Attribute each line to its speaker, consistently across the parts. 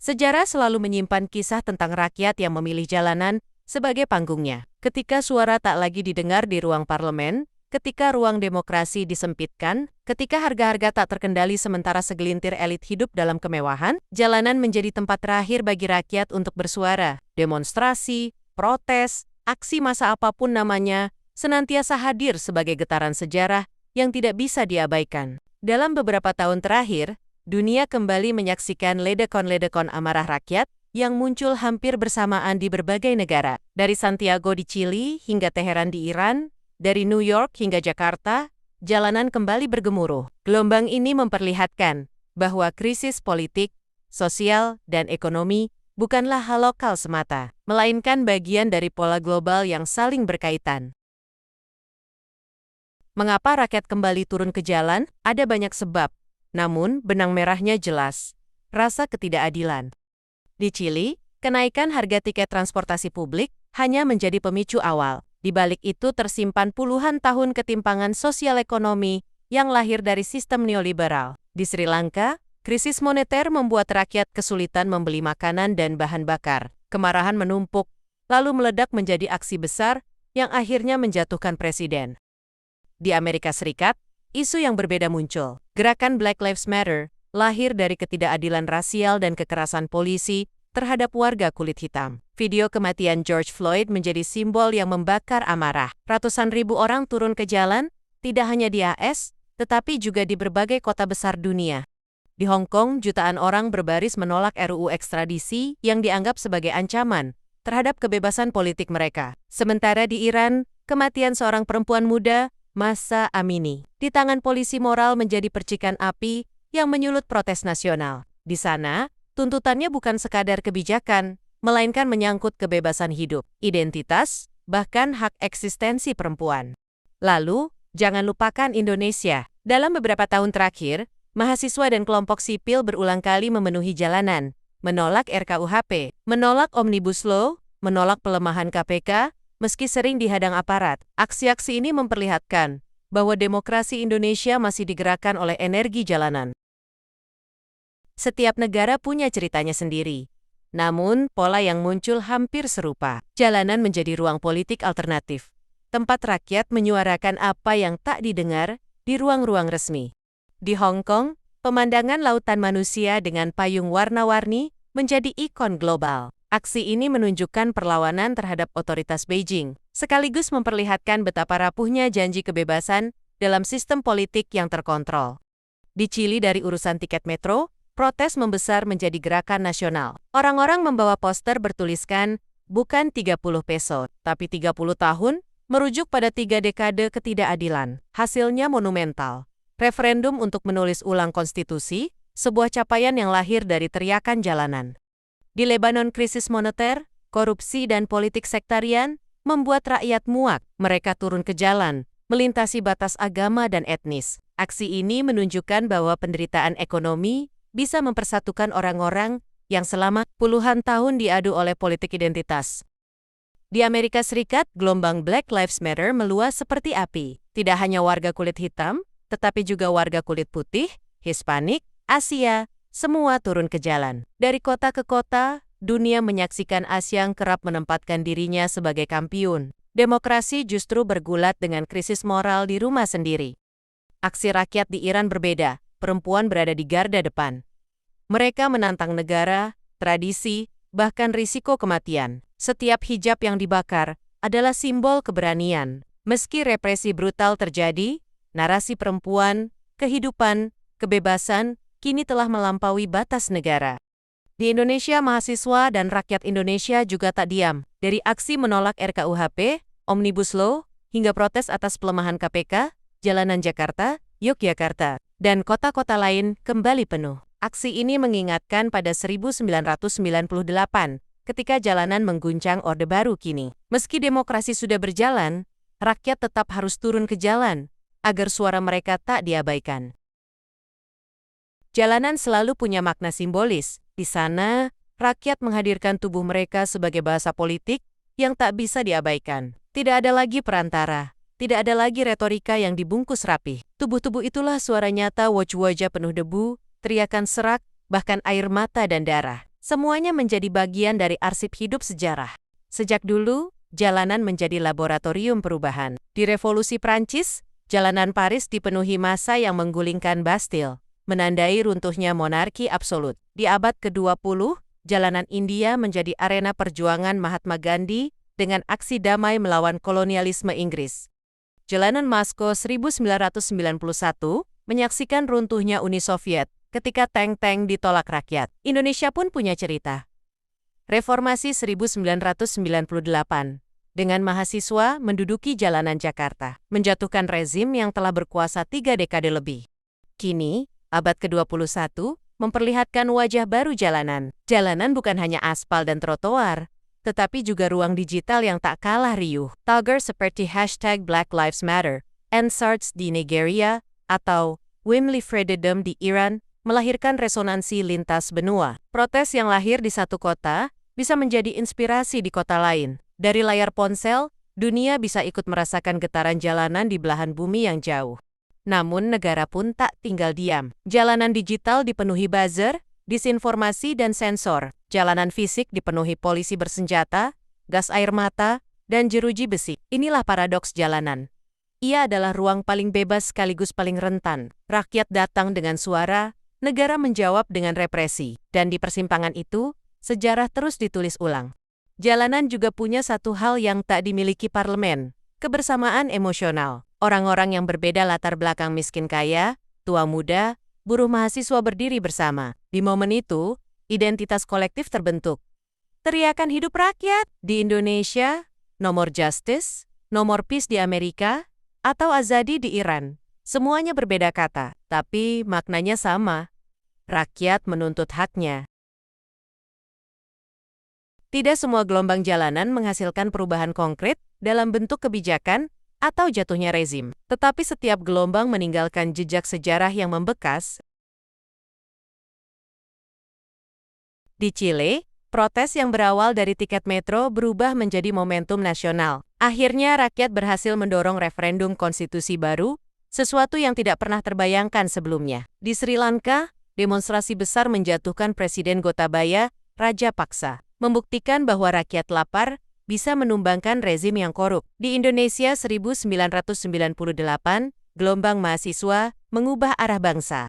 Speaker 1: Sejarah selalu menyimpan kisah tentang rakyat yang memilih jalanan sebagai panggungnya. Ketika suara tak lagi didengar di ruang parlemen, ketika ruang demokrasi disempitkan, ketika harga-harga tak terkendali sementara segelintir elit hidup dalam kemewahan, jalanan menjadi tempat terakhir bagi rakyat untuk bersuara. Demonstrasi, protes, aksi massa apapun namanya, senantiasa hadir sebagai getaran sejarah yang tidak bisa diabaikan. Dalam beberapa tahun terakhir, dunia kembali menyaksikan ledekon-ledekon amarah rakyat yang muncul hampir bersamaan di berbagai negara. Dari Santiago di Chili hingga Teheran di Iran, dari New York hingga Jakarta, jalanan kembali bergemuruh. Gelombang ini memperlihatkan bahwa krisis politik, sosial, dan ekonomi bukanlah hal lokal semata, melainkan bagian dari pola global yang saling berkaitan. Mengapa rakyat kembali turun ke jalan? Ada banyak sebab. Namun, benang merahnya jelas, rasa ketidakadilan. Di Chili, kenaikan harga tiket transportasi publik hanya menjadi pemicu awal. Di balik itu tersimpan puluhan tahun ketimpangan sosial ekonomi yang lahir dari sistem neoliberal. Di Sri Lanka, krisis moneter membuat rakyat kesulitan membeli makanan dan bahan bakar. Kemarahan menumpuk, lalu meledak menjadi aksi besar yang akhirnya menjatuhkan presiden. Di Amerika Serikat, isu yang berbeda muncul. Gerakan Black Lives Matter lahir dari ketidakadilan rasial dan kekerasan polisi terhadap warga kulit hitam. Video kematian George Floyd menjadi simbol yang membakar amarah. Ratusan ribu orang turun ke jalan, tidak hanya di AS, tetapi juga di berbagai kota besar dunia. Di Hong Kong, jutaan orang berbaris menolak RUU ekstradisi yang dianggap sebagai ancaman terhadap kebebasan politik mereka. Sementara di Iran, kematian seorang perempuan muda, Mahsa Amini, di tangan polisi moral menjadi percikan api yang menyulut protes nasional. Di sana, tuntutannya bukan sekadar kebijakan, melainkan menyangkut kebebasan hidup, identitas, bahkan hak eksistensi perempuan. Lalu, jangan lupakan Indonesia. Dalam beberapa tahun terakhir, mahasiswa dan kelompok sipil berulang kali memenuhi jalanan, menolak RKUHP, menolak Omnibus Law, menolak pelemahan KPK, meski sering dihadang aparat. Aksi-aksi ini memperlihatkan bahwa demokrasi Indonesia masih digerakkan oleh energi jalanan. Setiap negara punya ceritanya sendiri. Namun, pola yang muncul hampir serupa. Jalanan menjadi ruang politik alternatif, tempat rakyat menyuarakan apa yang tak didengar di ruang-ruang resmi. Di Hong Kong, pemandangan lautan manusia dengan payung warna-warni menjadi ikon global. Aksi ini menunjukkan perlawanan terhadap otoritas Beijing, sekaligus memperlihatkan betapa rapuhnya janji kebebasan dalam sistem politik yang terkontrol. Di Chili dari urusan tiket metro, protes membesar menjadi gerakan nasional. Orang-orang membawa poster bertuliskan, bukan 30 peso, tapi 30 tahun, merujuk pada 3 dekade ketidakadilan. Hasilnya monumental. Referendum untuk menulis ulang konstitusi, sebuah capaian yang lahir dari teriakan jalanan. Di Lebanon, krisis moneter, korupsi, dan politik sektarian membuat rakyat muak. Mereka turun ke jalan, melintasi batas agama dan etnis. Aksi ini menunjukkan bahwa penderitaan ekonomi bisa mempersatukan orang-orang yang selama puluhan tahun diadu oleh politik identitas. Di Amerika Serikat, gelombang Black Lives Matter meluas seperti api. Tidak hanya warga kulit hitam, tetapi juga warga kulit putih, Hispanik, Asia, semua turun ke jalan. Dari kota ke kota, dunia menyaksikan Asia yang kerap menempatkan dirinya sebagai kampiun. Demokrasi justru bergulat dengan krisis moral di rumah sendiri. Aksi rakyat di Iran berbeda, perempuan berada di garda depan. Mereka menantang negara, tradisi, bahkan risiko kematian. Setiap hijab yang dibakar adalah simbol keberanian. Meski represi brutal terjadi, narasi perempuan, kehidupan, kebebasan, kini telah melampaui batas negara. Di Indonesia, mahasiswa dan rakyat Indonesia juga tak diam. Dari aksi menolak RKUHP, Omnibus Law, hingga protes atas pelemahan KPK, jalanan Jakarta, Yogyakarta, dan kota-kota lain kembali penuh. Aksi ini mengingatkan pada 1998, ketika jalanan mengguncang Orde Baru kini. Meski demokrasi sudah berjalan, rakyat tetap harus turun ke jalan, agar suara mereka tak diabaikan. Jalanan selalu punya makna simbolis. Di sana, rakyat menghadirkan tubuh mereka sebagai bahasa politik yang tak bisa diabaikan. Tidak ada lagi perantara, tidak ada lagi retorika yang dibungkus rapih. Tubuh-tubuh itulah suara nyata wajah-wajah penuh debu, teriakan serak, bahkan air mata dan darah. Semuanya menjadi bagian dari arsip hidup sejarah. Sejak dulu, jalanan menjadi laboratorium perubahan. Di Revolusi Prancis, jalanan Paris dipenuhi massa yang menggulingkan Bastille, menandai runtuhnya monarki absolut. Di abad ke-20, jalanan India menjadi arena perjuangan Mahatma Gandhi dengan aksi damai melawan kolonialisme Inggris. Jalanan Moskow 1991 menyaksikan runtuhnya Uni Soviet ketika tank-tank ditolak rakyat. Indonesia pun punya cerita. Reformasi 1998, dengan mahasiswa menduduki jalanan Jakarta, menjatuhkan rezim yang telah berkuasa 3 dekade lebih. Kini, abad ke-21 memperlihatkan wajah baru jalanan. Jalanan bukan hanya aspal dan trotoar, tetapi juga ruang digital yang tak kalah riuh. Tagar seperti #Black Lives Matter, EndSARS di Nigeria, atau Wimli Freedom di Iran, melahirkan resonansi lintas benua. Protes yang lahir di satu kota bisa menjadi inspirasi di kota lain. Dari layar ponsel, dunia bisa ikut merasakan getaran jalanan di belahan bumi yang jauh. Namun negara pun tak tinggal diam. Jalanan digital dipenuhi buzzer, disinformasi dan sensor. Jalanan fisik dipenuhi polisi bersenjata, gas air mata, dan jeruji besi. Inilah paradoks jalanan. Ia adalah ruang paling bebas sekaligus paling rentan. Rakyat datang dengan suara, negara menjawab dengan represi. Dan di persimpangan itu, sejarah terus ditulis ulang. Jalanan juga punya satu hal yang tak dimiliki parlemen, kebersamaan emosional. Orang-orang yang berbeda latar belakang miskin kaya, tua muda, buruh mahasiswa berdiri bersama. Di momen itu, identitas kolektif terbentuk. Teriakan hidup rakyat di Indonesia, nomor justice, nomor peace di Amerika, atau azadi di Iran. Semuanya berbeda kata, tapi maknanya sama. Rakyat menuntut haknya. Tidak semua gelombang jalanan menghasilkan perubahan konkret dalam bentuk kebijakan atau jatuhnya rezim, tetapi setiap gelombang meninggalkan jejak sejarah yang membekas. Di Chile, protes yang berawal dari tiket metro berubah menjadi momentum nasional. Akhirnya rakyat berhasil mendorong referendum konstitusi baru, sesuatu yang tidak pernah terbayangkan sebelumnya. Di Sri Lanka, demonstrasi besar menjatuhkan Presiden Gotabaya Rajapaksa, membuktikan bahwa rakyat lapar bisa menumbangkan rezim yang korup. Di Indonesia 1998, gelombang mahasiswa mengubah arah bangsa.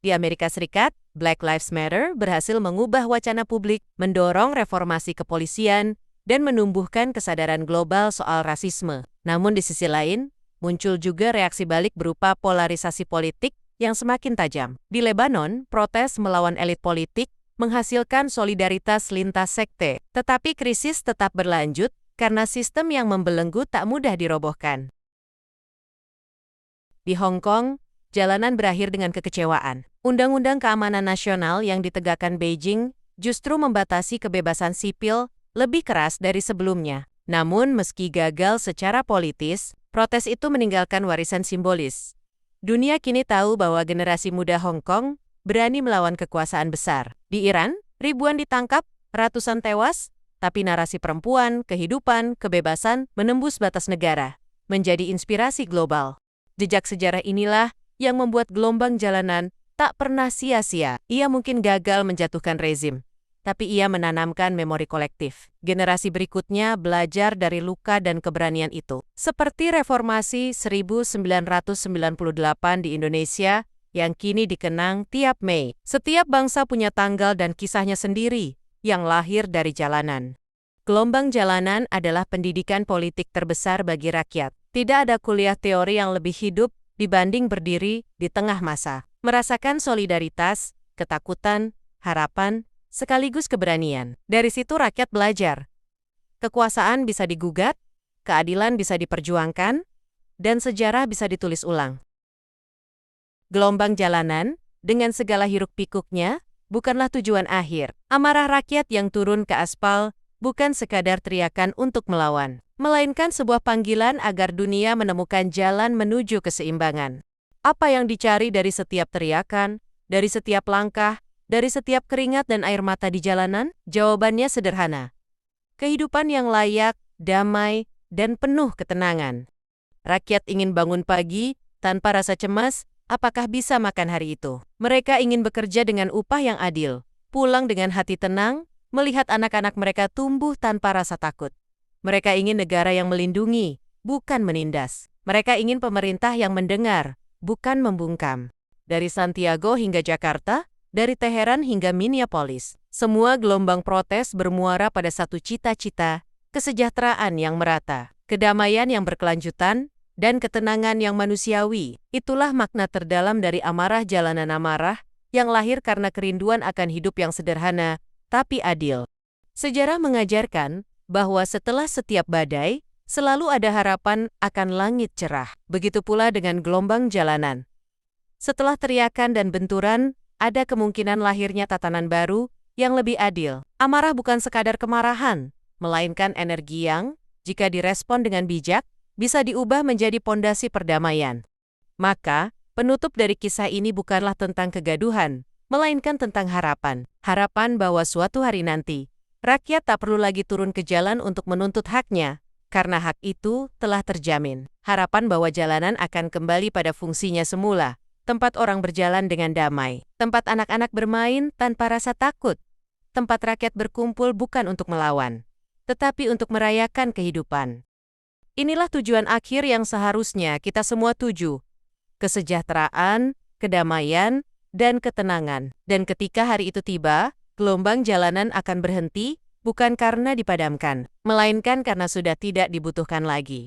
Speaker 1: Di Amerika Serikat, Black Lives Matter berhasil mengubah wacana publik, mendorong reformasi kepolisian, dan menumbuhkan kesadaran global soal rasisme. Namun di sisi lain, muncul juga reaksi balik berupa polarisasi politik yang semakin tajam. Di Lebanon, protes melawan elit politik menghasilkan solidaritas lintas sekte, tetapi krisis tetap berlanjut karena sistem yang membelenggu tak mudah dirobohkan. Di Hong Kong, jalanan berakhir dengan kekecewaan. Undang-undang keamanan nasional yang ditegakkan Beijing justru membatasi kebebasan sipil lebih keras dari sebelumnya. Namun meski gagal secara politis, protes itu meninggalkan warisan simbolis. Dunia kini tahu bahwa generasi muda Hong Kong berani melawan kekuasaan besar. Di Iran, ribuan ditangkap, ratusan tewas, tapi narasi perempuan, kehidupan, kebebasan menembus batas negara, menjadi inspirasi global. Jejak sejarah inilah yang membuat gelombang jalanan tak pernah sia-sia. Ia mungkin gagal menjatuhkan rezim, tapi ia menanamkan memori kolektif. Generasi berikutnya belajar dari luka dan keberanian itu. Seperti reformasi 1998 di Indonesia yang kini dikenang tiap Mei. Setiap bangsa punya tanggal dan kisahnya sendiri yang lahir dari jalanan. Gelombang jalanan adalah pendidikan politik terbesar bagi rakyat. Tidak ada kuliah teori yang lebih hidup dibanding berdiri di tengah massa. Merasakan solidaritas, ketakutan, harapan, sekaligus keberanian. Dari situ rakyat belajar. Kekuasaan bisa digugat, keadilan bisa diperjuangkan, dan sejarah bisa ditulis ulang. Gelombang jalanan, dengan segala hiruk-pikuknya, bukanlah tujuan akhir. Amarah rakyat yang turun ke aspal bukan sekadar teriakan untuk melawan, melainkan sebuah panggilan agar dunia menemukan jalan menuju keseimbangan. Apa yang dicari dari setiap teriakan, dari setiap langkah, dari setiap keringat dan air mata di jalanan? Jawabannya sederhana. Kehidupan yang layak, damai, dan penuh ketenangan. Rakyat ingin bangun pagi tanpa rasa cemas, apakah bisa makan hari itu. Mereka ingin bekerja dengan upah yang adil, pulang dengan hati tenang, melihat anak-anak mereka tumbuh tanpa rasa takut. Mereka ingin negara yang melindungi, bukan menindas. Mereka ingin pemerintah yang mendengar, bukan membungkam. Dari Santiago hingga Jakarta, dari Teheran hingga Minneapolis, semua gelombang protes bermuara pada satu cita-cita, kesejahteraan yang merata, kedamaian yang berkelanjutan, dan ketenangan yang manusiawi. Itulah makna terdalam dari Amarah Jalanan Amarah, yang lahir karena kerinduan akan hidup yang sederhana, tapi adil. Sejarah mengajarkan bahwa setelah setiap badai, selalu ada harapan akan langit cerah. Begitu pula dengan gelombang jalanan. Setelah teriakan dan benturan, ada kemungkinan lahirnya tatanan baru yang lebih adil. Amarah bukan sekadar kemarahan, melainkan energi yang, jika direspon dengan bijak, bisa diubah menjadi pondasi perdamaian. Maka, penutup dari kisah ini bukanlah tentang kegaduhan, melainkan tentang harapan. Harapan bahwa suatu hari nanti, rakyat tak perlu lagi turun ke jalan untuk menuntut haknya, karena hak itu telah terjamin. Harapan bahwa jalanan akan kembali pada fungsinya semula, tempat orang berjalan dengan damai, tempat anak-anak bermain tanpa rasa takut, tempat rakyat berkumpul bukan untuk melawan, tetapi untuk merayakan kehidupan. Inilah tujuan akhir yang seharusnya kita semua tuju. Kesejahteraan, kedamaian, dan ketenangan. Dan ketika hari itu tiba, gelombang jalanan akan berhenti, bukan karena dipadamkan, melainkan karena sudah tidak dibutuhkan lagi.